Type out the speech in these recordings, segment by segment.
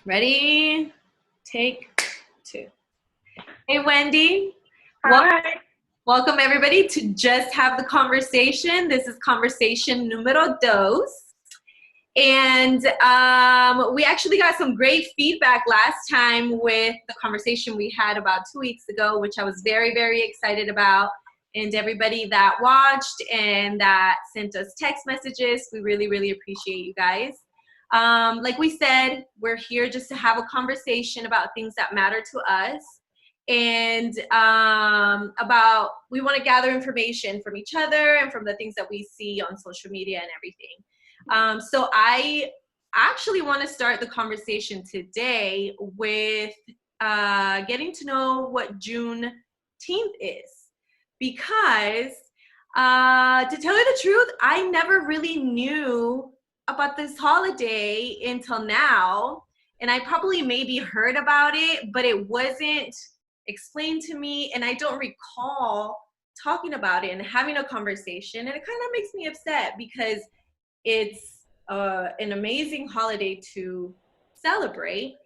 Ready? Take two. Hey, Wendy. Well, Hi. welcome everybody to Just Have the Conversation. This is conversation numero dos. And we actually got some great feedback last time with the conversation we had about 2 weeks ago, which I was very, very excited about. And everybody that watched and that sent us text messages, we really, really appreciate you guys. Like we said, we're here just to have a conversation about things that matter to us. And we want to gather information from each other and from the things that we see on social media and everything. So I actually want to start the conversation today with getting to know what Juneteenth is. Because to tell you the truth, I never really knew about this holiday until now. And I probably maybe heard about it, but it wasn't explained to me. And I don't recall talking about it and having a conversation. And it kind of makes me upset because it's an amazing holiday to celebrate.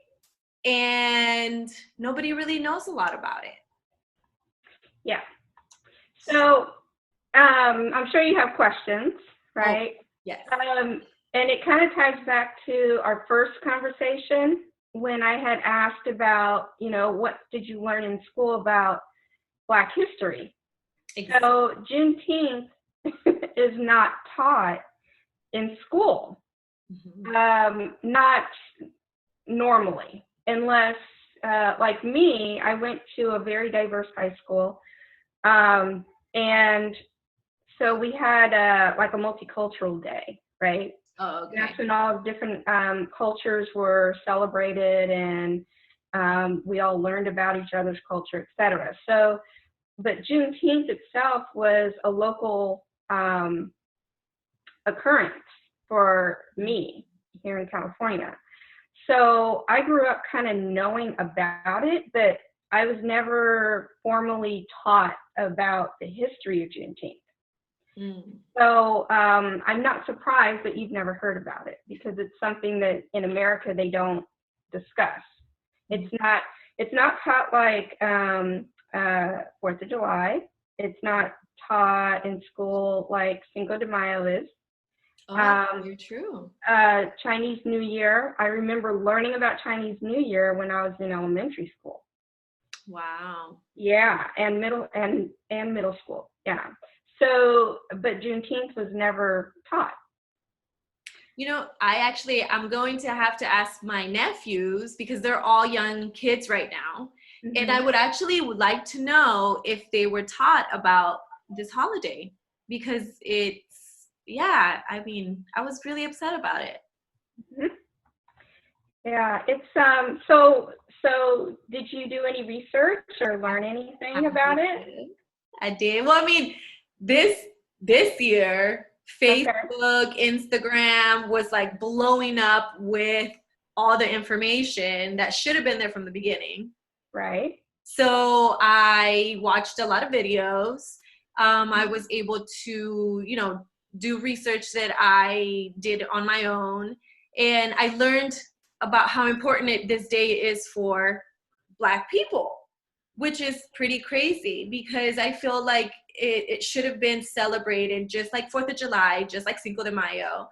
And nobody really knows a lot about it. Yeah. So I'm sure you have questions, right? Oh, yes. And it kind of ties back to our first conversation when I had asked about, what did you learn in school about Black history? Exactly. So Juneteenth is not taught in school, not normally, unless, like me, I went to a very diverse high school. And so we had like a multicultural day, right? Oh, okay. That's when all different cultures were celebrated, and we all learned about each other's culture, etc. So, but Juneteenth itself was a local occurrence for me here in California. So I grew up kind of knowing about it, but I was never formally taught about the history of Juneteenth. So I'm not surprised that you've never heard about it, because it's something that in America they don't discuss. It's not taught like 4th of July. It's not taught in school like Cinco de Mayo is. You're true. Chinese New Year. I remember learning about Chinese New Year when I was in elementary school. Wow. Yeah, and middle school. Yeah. So, but Juneteenth was never taught. I'm going to have to ask my nephews because they're all young kids right now. Mm-hmm. And I would like to know if they were taught about this holiday, because I was really upset about it. Mm-hmm. Yeah, it's so did you do any research or learn anything about it? I did. Well, this year, Facebook, Instagram was like blowing up with all the information that should have been there from the beginning. Right. So I watched a lot of videos. I was able to, do research that I did on my own. And I learned about how important this day is for Black people, which is pretty crazy, because I feel like it should have been celebrated just like 4th of July, just like Cinco de Mayo,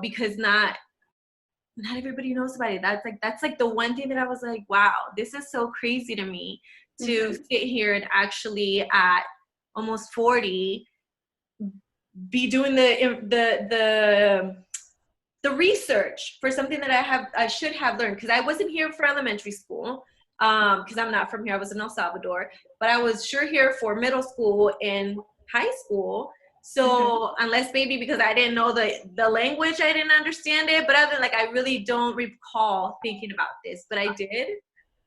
because not everybody knows about it. That's like the one thing that I was like, wow, this is so crazy to me to sit here and actually at almost 40 be doing the research for something that I should have learned, because I wasn't here for elementary school. Because I'm not from here. I was in El Salvador, but I was sure here for middle school and high school. So unless maybe because I didn't know the language, I didn't understand it. But other than I really don't recall thinking about this. But I did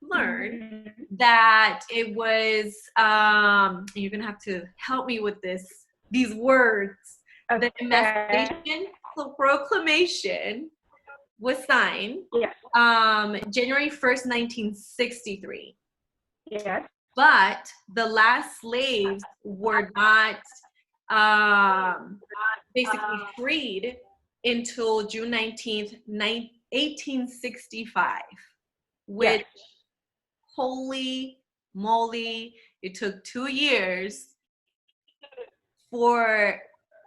learn that it was, you're going to have to help me with these words. Okay. The Emancipation Proclamation was signed January 1st, 1963. Yes. But the last slaves were not basically freed until June 19th, 1865, Yes. which, holy moly, it took 2 years for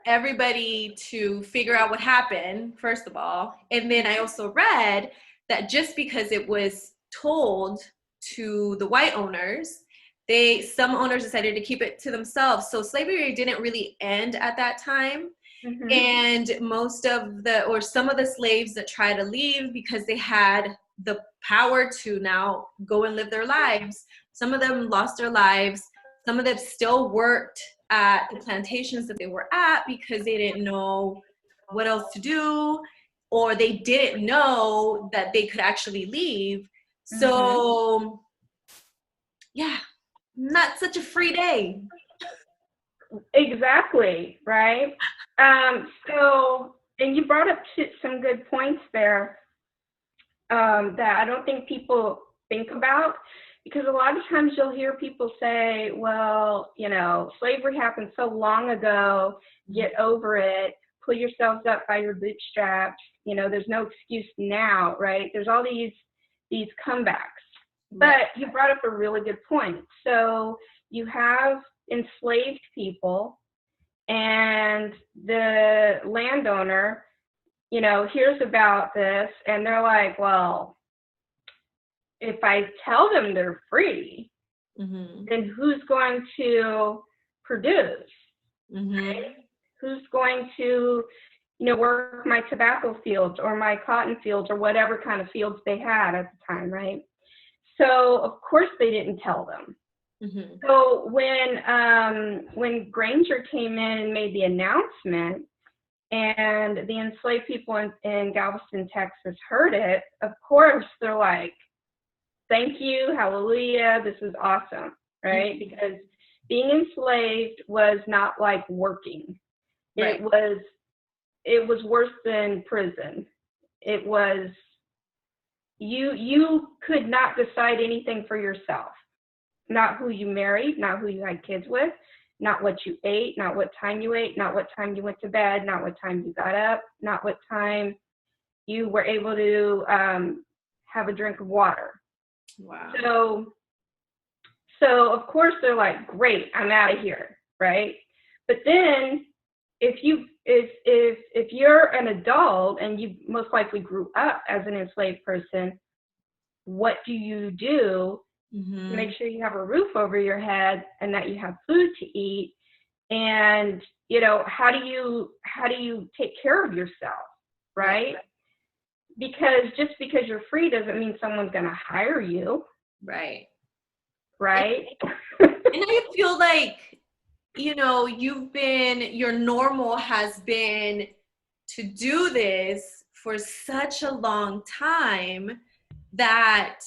everybody to figure out what happened, first of all. And then I also read that just because it was told to the white owners, some owners decided to keep it to themselves. So slavery didn't really end at that time. Mm-hmm. And some of the slaves that tried to leave because they had the power to now go and live their lives, some of them lost their lives. Some of them still worked at the plantations that they were at because they didn't know what else to do, or they didn't know that they could actually leave. So yeah, not such a free day. Exactly, right? And you brought up some good points there that I don't think people think about, because a lot of times you'll hear people say, well, slavery happened so long ago, get over it, pull yourselves up by your bootstraps, there's no excuse now, right? There's all these comebacks. Right. But you brought up a really good point. So you have enslaved people, and the landowner, hears about this, and they're like, well, if I tell them they're free, then who's going to produce? Right? Who's going to, work my tobacco fields or my cotton fields or whatever kind of fields they had at the time, right? So of course they didn't tell them. So when Granger came in and made the announcement, and the enslaved people in Galveston, Texas heard it, of course they're like, thank you, hallelujah, this is awesome, right? Because being enslaved was not like working. Right. It was worse than prison. It was, you could not decide anything for yourself. Not who you married, not who you had kids with, not what you ate, not what time you ate, not what time you went to bed, not what time you got up, not what time you were able to have a drink of water. Wow. So of course they're like, great, I'm out of here, right? But then if you're an adult and you most likely grew up as an enslaved person, what do you do to make sure you have a roof over your head and that you have food to eat? And how do you take care of yourself, right? Because just because you're free doesn't mean someone's going to hire you, right? And I feel like your normal has been to do this for such a long time that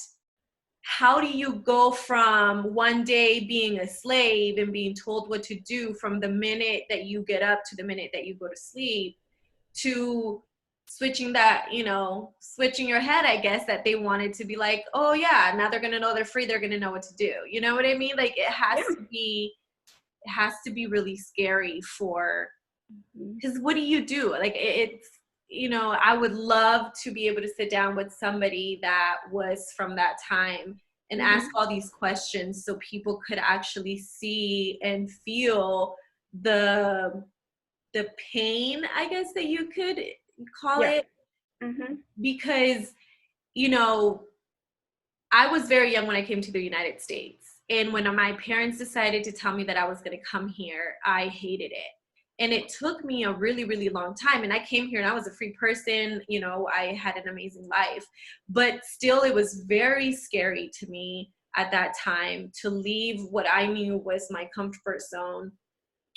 how do you go from one day being a slave and being told what to do from the minute that you get up to the minute that you go to sleep, to switching your head, I guess, that they wanted to be like, oh yeah, now they're gonna know they're free, they're gonna know what to do. You know what I mean? Like it has to be really scary because what do you do? Like it's I would love to be able to sit down with somebody that was from that time and ask all these questions so people could actually see and feel the pain, I guess that you could call it. Because I was very young when I came to the United States. And when my parents decided to tell me that I was going to come here, I hated it. And it took me a really, really long time. And I came here and I was a free person. I had an amazing life. But still, it was very scary to me at that time to leave what I knew was my comfort zone,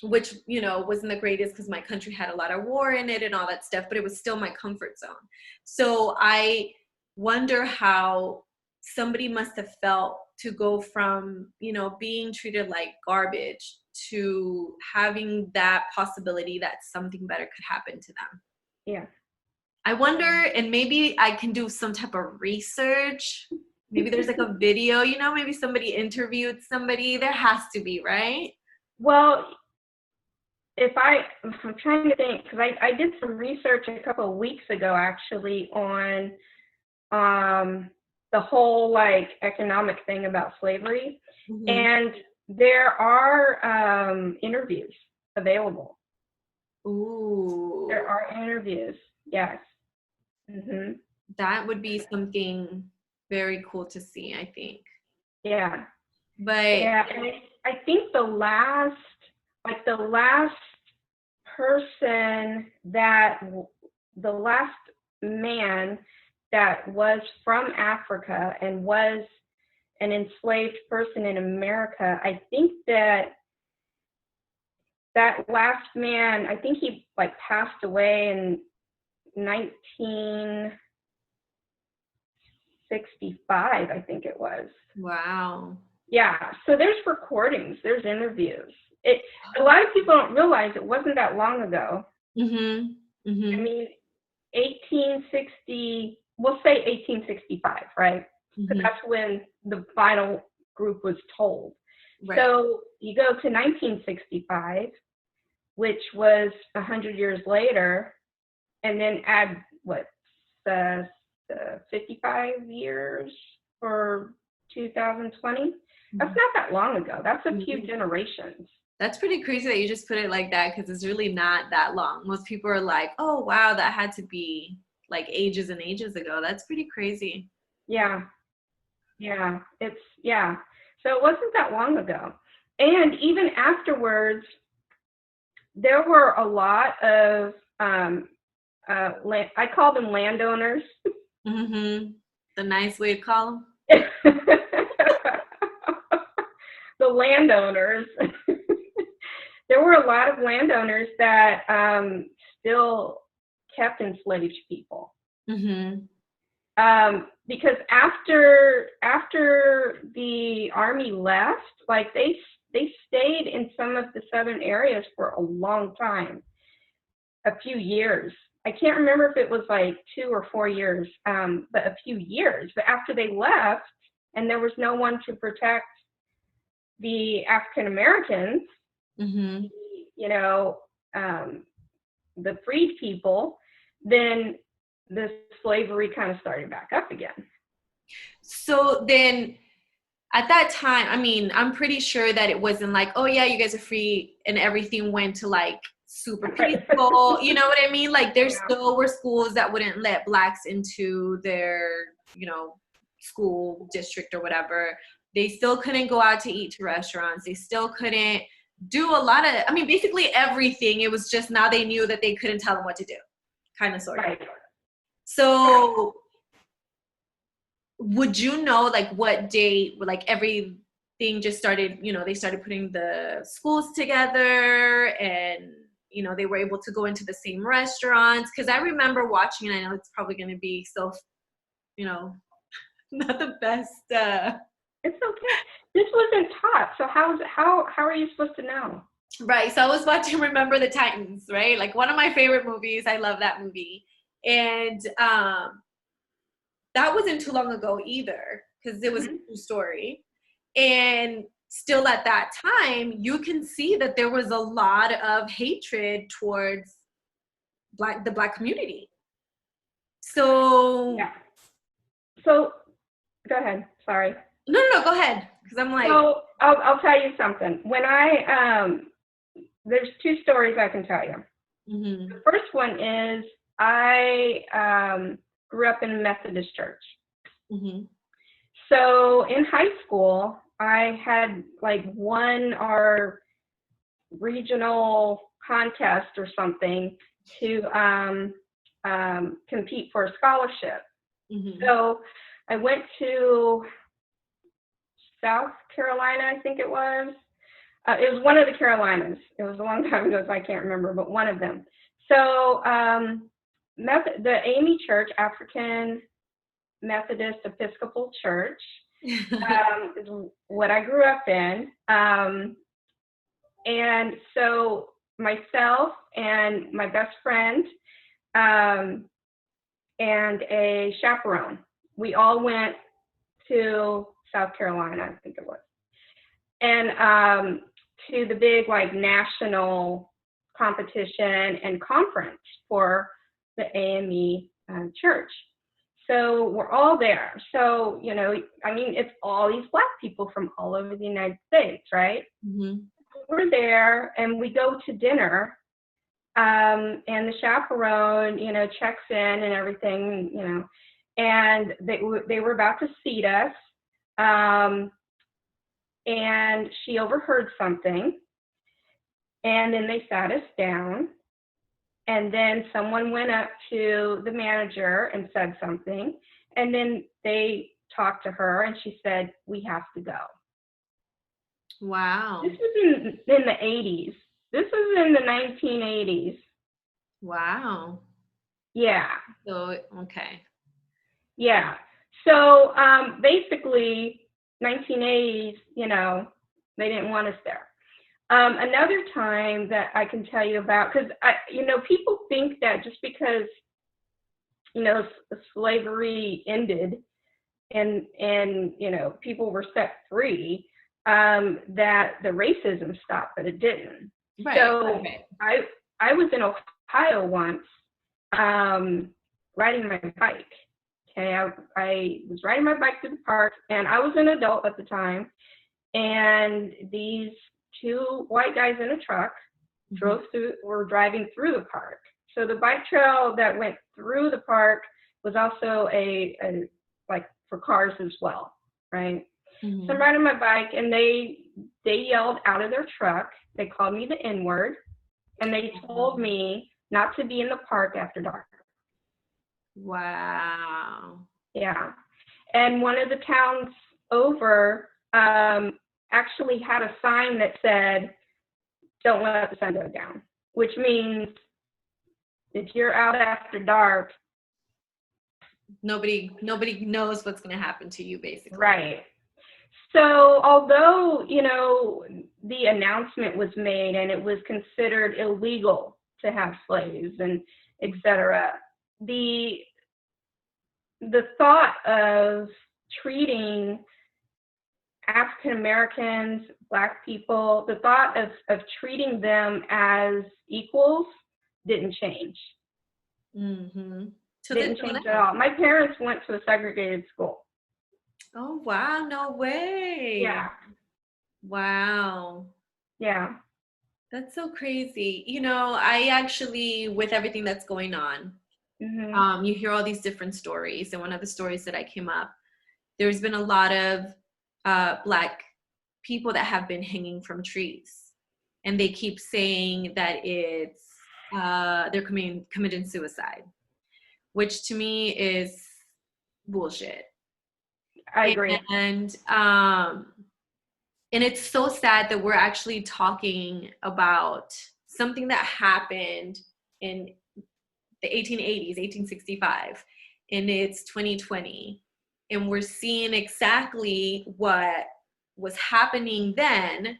which, wasn't the greatest because my country had a lot of war in it and all that stuff, but it was still my comfort zone. So I wonder how somebody must have felt to go from, being treated like garbage to having that possibility that something better could happen to them. Yeah. I wonder, and maybe I can do some type of research. Maybe there's like a video, maybe somebody interviewed somebody. There has to be, right? Well, I'm trying to think, because I did some research a couple of weeks ago actually on the whole like economic thing about slavery, Mm-hmm. and there are interviews available. Ooh, There are interviews, yes. Mhm. that would be something very cool to see, I think. Yeah, But yeah, and I think the last person the last man that was from Africa and was an enslaved person in America, I think that last man, I think he like passed away in 1965, I think it was. wow. Yeah, so there's recordings, there's interviews. A lot of people don't realize it wasn't that long ago. Mm-hmm. I Mm-hmm. mean, 1860, we'll say 1865, right? Because Mm-hmm. that's when the final group was told. Right. So you go to 1965, which was 100 years later, and then add what, the 55 years for 2020. That's not that long ago. That's a few Mhm. generations. That's pretty crazy that you just put it like that because it's really not that long. Most people are like, oh, wow, that had to be like ages and ages ago. That's pretty crazy. Yeah, yeah, yeah. So it wasn't that long ago. And even afterwards, there were a lot of, I call them landowners. Mm-hmm. The nice way to call them. The landowners. There were a lot of landowners that still kept enslaved people. Mm-hmm. Because after the army left, like they stayed in some of the southern areas for a long time, a few years. I can't remember if it was like 2 or 4 years, but a few years. But after they left, and there was no one to protect the African Americans, Mm-hmm. you know, the freed people, then the slavery kind of started back up again. So then at that time, I mean, I'm pretty sure that it wasn't like, oh yeah, you guys are free and everything went to like super peaceful. You know what I mean? Like there Yeah. still were schools that wouldn't let blacks into their, you know, school district or whatever. They still couldn't go out to eat to restaurants. They still couldn't do a lot of, I mean, basically everything. It was just now they knew that they couldn't tell them what to do, kind of sort of. Right. Right. So would you know like what date like everything just started, you know, they started putting the schools together and you know they were able to go into the same restaurants? Because I remember watching, and I know it's probably going to be so, you know, not the best It's okay. This wasn't taught, so how are you supposed to know? right. So I was watching Remember the Titans, right? Like one of my favorite movies. I love that movie. And that wasn't too long ago either because it was a Mm-hmm. true story. And still at that time, you can see that there was a lot of hatred towards the black community. So Yeah. So go ahead. Sorry. no, go ahead. Because I'm like, So I'll tell you something. When there's two stories I can tell you. mm-hmm, The first one is I grew up in a Methodist church. mm-hmm, So in high school, I had like won our regional contest or something to compete for a scholarship. mm-hmm, So I went to South Carolina, I think it was. It was one of the Carolinas. It was a long time ago, so I can't remember, but one of them. So the AME Church, African Methodist Episcopal Church, is what I grew up in. And so myself and my best friend and a chaperone, we all went to South Carolina, I think it was, and to the big like national competition and conference for the AME church. So we're all there. So, I mean, it's all these Black people from all over the United States, right? Mm-hmm. We're there and we go to dinner, and the chaperone, checks in and everything, and they were about to seat us, and she overheard something, and then they sat us down, and then someone went up to the manager and said something, and then they talked to her, and she said, "We have to go." Wow. This was in the 80s. This was in the 1980s. Wow. Yeah. So, okay. Yeah. So basically, 1980s, they didn't want us there. Another time that I can tell you about, because people think that just because slavery ended and people were set free, that the racism stopped, but it didn't. Right. So right. I was in Ohio once, riding my bike. Okay, I was riding my bike to the park, and I was an adult at the time, and these two white guys in a truck were driving through the park. So the bike trail that went through the park was also a like for cars as well, right? Mm-hmm. So I'm riding my bike, and they yelled out of their truck. They called me the N-word, and they told me not to be in the park after dark. Wow. Yeah. And one of the towns over actually had a sign that said, "Don't let the sun go down," which means if you're out after dark, nobody knows what's going to happen to you, basically. Right. So although, the announcement was made and it was considered illegal to have slaves and et cetera, the thought of treating African Americans, Black people, the thought of treating them as equals didn't change. Mm-hmm. So didn't change at all. My parents went to a segregated school. Oh, wow. No way. Yeah. Wow. Yeah. That's so crazy. I actually, with everything that's going on, mm-hmm. You hear all these different stories. And one of the stories that I came up, there's been a lot of Black people that have been hanging from trees. And they keep saying that it's, they're committing suicide, which to me is bullshit. I agree. And it's so sad that we're actually talking about something that happened in the 1880s, 1865, and it's 2020. And we're seeing exactly what was happening then,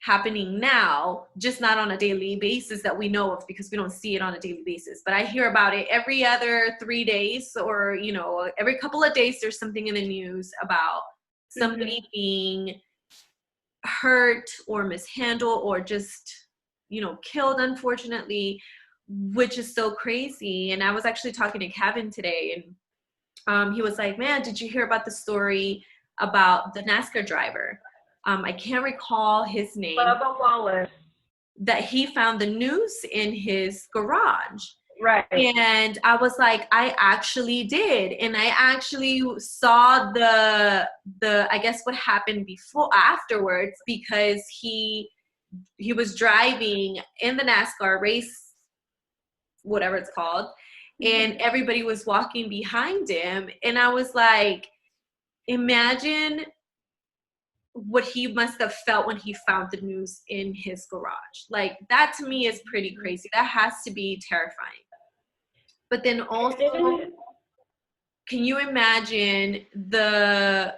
happening now, just not on a daily basis that we know of, because we don't see it on a daily basis. But I hear about it every other 3 days, or, every couple of days, there's something in the news about somebody being hurt or mishandled or just, killed, unfortunately, which is so crazy. And I was actually talking to Kevin today, and he was like, "Man, did you hear about the story about the NASCAR driver? I can't recall his name. Bubba Wallace. That he found the noose in his garage." Right. And I was like, I actually did. And I actually saw the I guess what happened afterwards, because he was driving in the NASCAR race, whatever it's called, and everybody was walking behind him. And I was like, imagine what he must have felt when he found the noose in his garage. Like, that to me is pretty crazy. That has to be terrifying. But then also, can you imagine the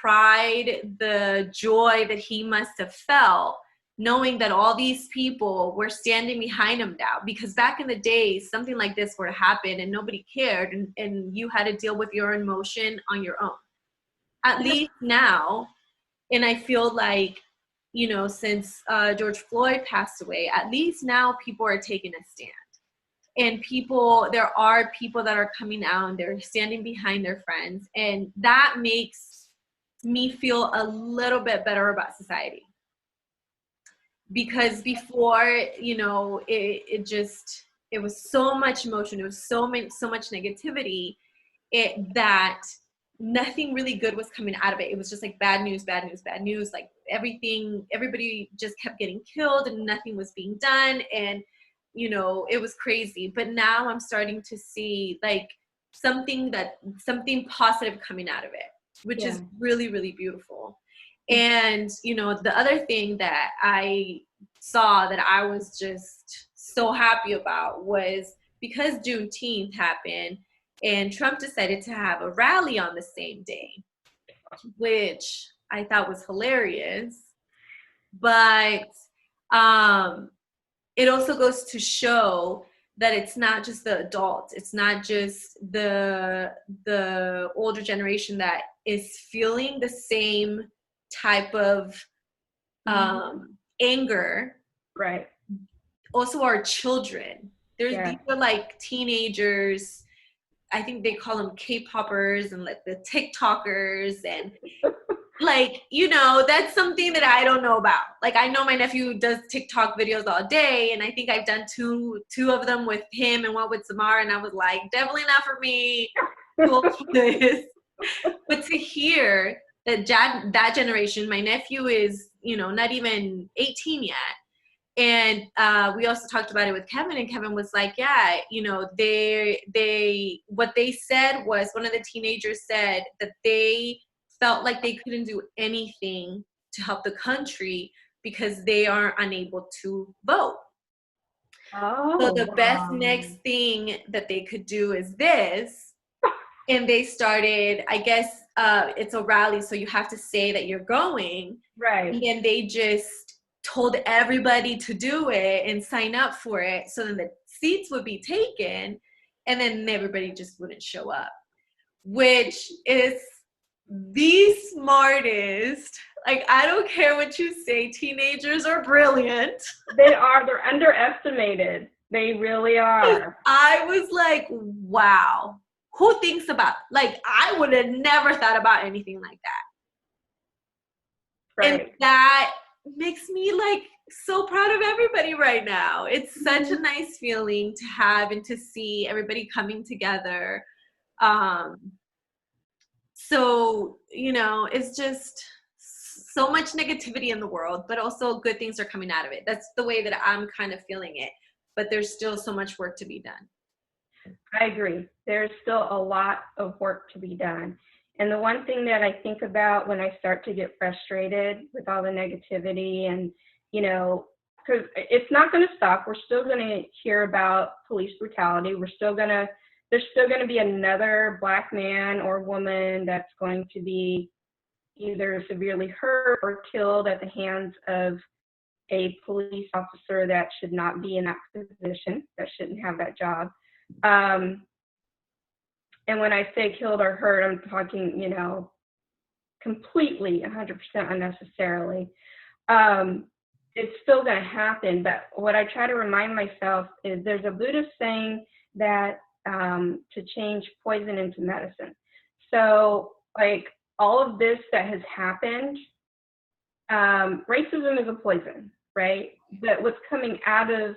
pride, the joy that he must have felt, knowing that all these people were standing behind him now? Because back in the day, something like this would happen and nobody cared, and you had to deal with your emotion on your own. At least now, and I feel like, since George Floyd passed away, at least now people are taking a stand. And there are people that are coming out and they're standing behind their friends. And that makes me feel a little bit better about society. Because before, it was so much emotion, it was so much negativity, that nothing really good was coming out of it. It was just like bad news, bad news, bad news. Like everybody just kept getting killed and nothing was being done. And, it was crazy. But now I'm starting to see like something positive coming out of it, which is really, really beautiful. And, the other thing that I saw that I was just so happy about was because Juneteenth happened and Trump decided to have a rally on the same day, which I thought was hilarious. But it also goes to show that it's not just the adults, it's not just the older generation that is feeling the same type of anger. Right. Also our children. These are like teenagers. I think they call them K-poppers and like the TikTokers and like, that's something that I don't know about. Like, I know my nephew does TikTok videos all day, and I think I've done two of them with him and one with Samara, and I was like, definitely not for me. This. But to hear that generation, my nephew is, not even 18 yet. And we also talked about it with Kevin, and Kevin was like, yeah, what they said was, one of the teenagers said that they felt like they couldn't do anything to help the country because they are unable to vote. So the best next thing that they could do is this. And they started, I guess it's a rally, so you have to say that you're going. Right. And they just told everybody to do it and sign up for it, so then the seats would be taken, and then everybody just wouldn't show up, which is the smartest. Like, I don't care what you say, teenagers are brilliant. They're underestimated. They really are. I was like, wow, who thinks about, like, I would have never thought about anything like that. Right. And that makes me like so proud of everybody right now. It's such a nice feeling to have and to see everybody coming together. So, it's just so much negativity in the world, but also good things are coming out of it. That's the way that I'm kind of feeling it. But there's still so much work to be done. I agree. There's still a lot of work to be done. And the one thing that I think about when I start to get frustrated with all the negativity and, because it's not going to stop. We're still going to hear about police brutality. There's still going to be another Black man or woman that's going to be either severely hurt or killed at the hands of a police officer that should not be in that position, that shouldn't have that job. And when I say killed or hurt, I'm talking, completely 100% unnecessarily. It's still going to happen. But what I try to remind myself is there's a Buddhist saying that to change poison into medicine. So, like, all of this that has happened, racism is a poison, right? But what's coming out of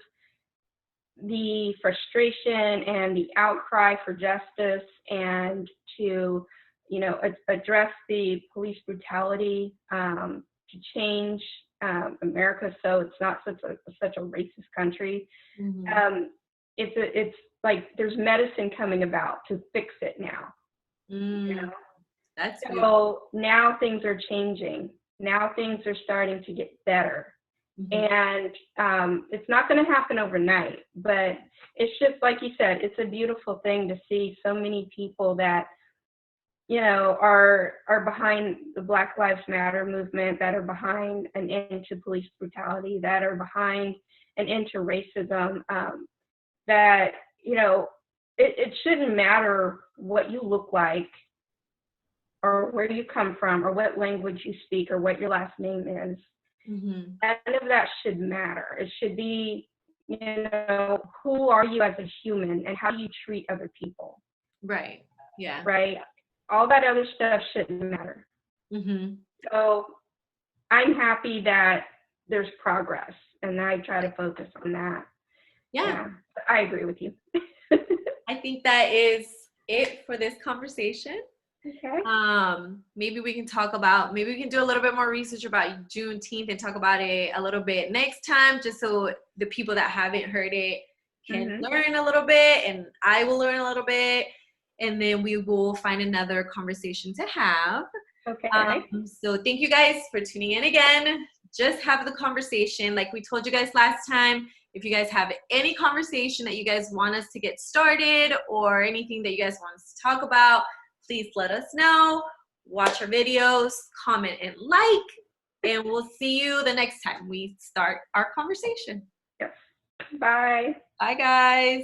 the frustration and the outcry for justice and to, address the police brutality, to change America so it's not such a racist country. Mm-hmm. It's like there's medicine coming about to fix it now. That's so beautiful. Now things are changing. Now things are starting to get better. Mm-hmm. And it's not going to happen overnight, but it's just like you said, it's a beautiful thing to see so many people that, are behind the Black Lives Matter movement, that are behind an end to police brutality, that are behind an end to racism, that, it shouldn't matter what you look like or where you come from or what language you speak or what your last name is. Mm-hmm. None of that should matter. It should be, who are you as a human and how do you treat other people, Right. Yeah. right? All that other stuff shouldn't matter. Mm-hmm. So I'm happy that there's progress, and I try to focus on that. Yeah. Yeah, I agree with you. I think that is it for this conversation. Okay. Maybe we can do a little bit more research about Juneteenth and talk about it a little bit next time, just so the people that haven't heard it can learn a little bit, and I will learn a little bit, and then we will find another conversation to have. Okay. So thank you guys for tuning in again. Just have the conversation. Like we told you guys last time, if you guys have any conversation that you guys want us to get started or anything that you guys want us to talk about, please let us know. Watch our videos, comment and like, and we'll see you the next time we start our conversation. Yes. Bye. Bye, guys.